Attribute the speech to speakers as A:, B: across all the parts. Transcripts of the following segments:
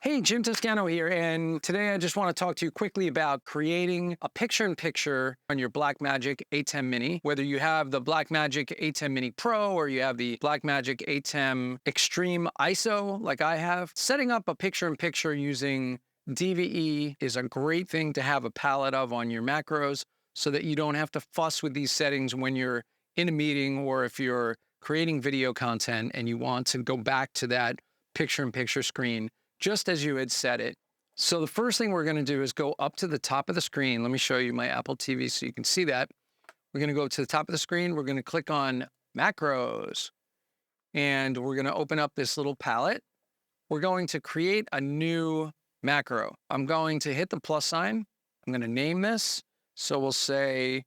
A: Hey, Jim Toscano here, and today I just want to talk to you quickly about creating a picture-in-picture on your Blackmagic Atem Mini. Whether you have the Blackmagic Atem Mini Pro or you have the Blackmagic Atem Extreme ISO like I have, setting up a picture-in-picture using DVE is a great thing to have a palette of on your macros so that you don't have to fuss with these settings when you're in a meeting or if you're creating video content and you want to go back to that picture-in-picture screen just as you had set it. So the first thing we're going to do is go up to the top of the screen. Let me show you my Apple TV so you can see that. We're going to go to the top of the screen. We're going to click on Macros, and we're going to open up this little palette. We're going to create a new macro. I'm going to hit the plus sign. I'm going to name this. So we'll say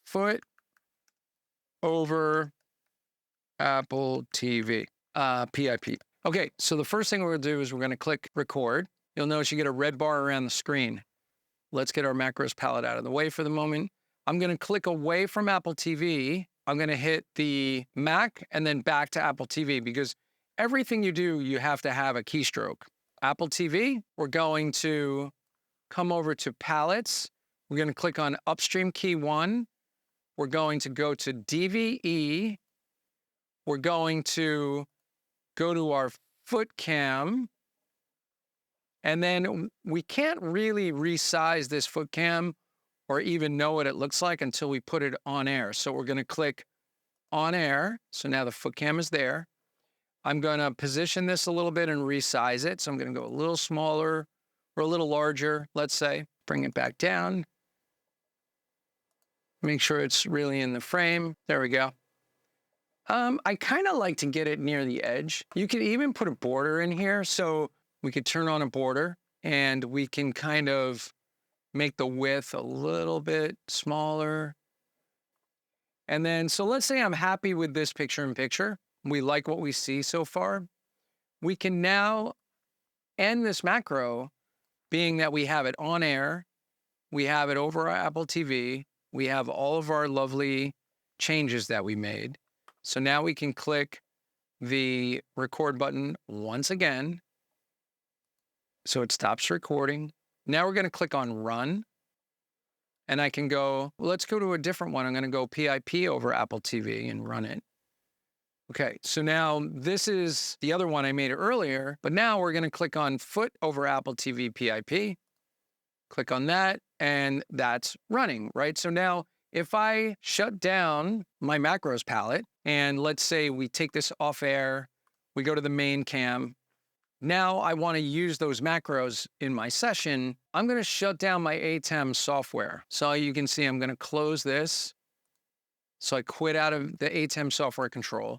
A: foot over Apple TV, PIP. Okay, so the first thing we're going to do is we're going to click record. You'll notice you get a red bar around the screen. Let's get our macros palette out of the way for the moment. I'm going to click away from Apple TV. I'm going to hit the Mac and then back to Apple TV because everything you do, you have to have a keystroke. Apple TV, we're going to come over to palettes. We're going to click on upstream key 1. We're going to go to DVE. We're going to go to our foot cam, and then we can't really resize this foot cam or even know what it looks like until we put it on air. So we're going to click on air. So now the foot cam is there. I'm going to position this a little bit and resize it. So I'm going to go a little smaller or a little larger, let's say. Bring it back down. Make sure it's really in the frame. There we go. I kind of like to get it near the edge. You could even put a border in here. So we could turn on a border and we can kind of make the width a little bit smaller. And then, so let's say I'm happy with this picture-in-picture. We like what we see so far. We can now end this macro, being that we have it on air. We have it over our Apple TV. We have all of our lovely changes that we made. So now we can click the record button once again. So it stops recording. Now we're going to click on run. And I can go, well, let's go to a different one. I'm going to go PIP over Apple TV and run it. Okay, so now this is the other one I made earlier, but now we're going to click on foot over Apple TV PIP. Click on that, and that's running, right? So now if I shut down my macros palette, and let's say we take this off air, we go to the main cam. Now I want to use those macros in my session. I'm going to shut down my Atem software. So you can see I'm going to close this. So I quit out of the Atem software control.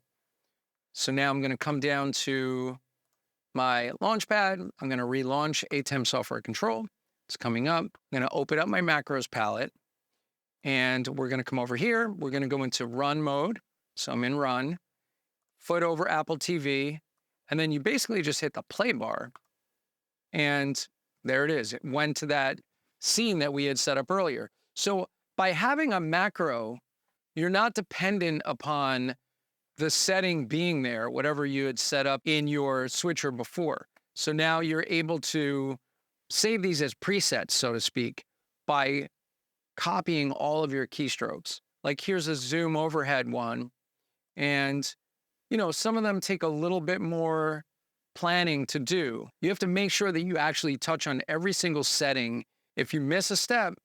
A: So now I'm going to come down to my Launchpad. I'm going to relaunch Atem software control. It's coming up. I'm going to open up my macros palette. And we're going to come over here. We're going to go into run mode. So I'm in run, foot over Apple TV, and then you basically just hit the play bar. And there it is. It went to that scene that we had set up earlier. So by having a macro, you're not dependent upon the setting being there, whatever you had set up in your switcher before. So now you're able to save these as presets, so to speak, by copying all of your keystrokes. Like here's a zoom overhead one. And, you know, some of them take a little bit more planning to do. You have to make sure that you actually touch on every single setting. If you miss a step,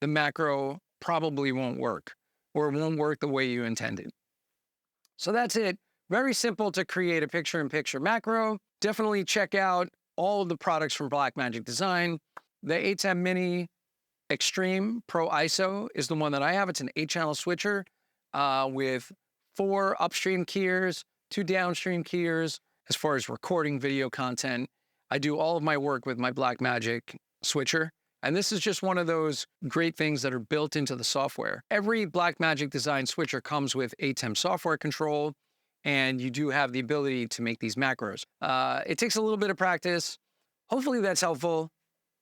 A: the macro probably won't work, or it won't work the way you intended. So that's it. Very simple to create a picture-in-picture macro. Definitely check out all of the products from Blackmagic Design. The Atem Mini Extreme Pro ISO is the one that I have. It's an 8-channel switcher with 4 upstream keyers, 2 downstream keyers. As far as recording video content, I do all of my work with my Blackmagic switcher. And this is just one of those great things that are built into the software. Every Blackmagic Design switcher comes with Atem software control, and you do have the ability to make these macros. It takes a little bit of practice. Hopefully that's helpful.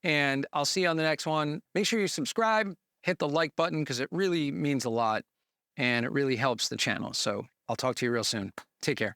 A: And I'll see you on the next one. Make sure you subscribe, hit the like button, because it really means a lot and it really helps the channel. So I'll talk to you real soon. Take care.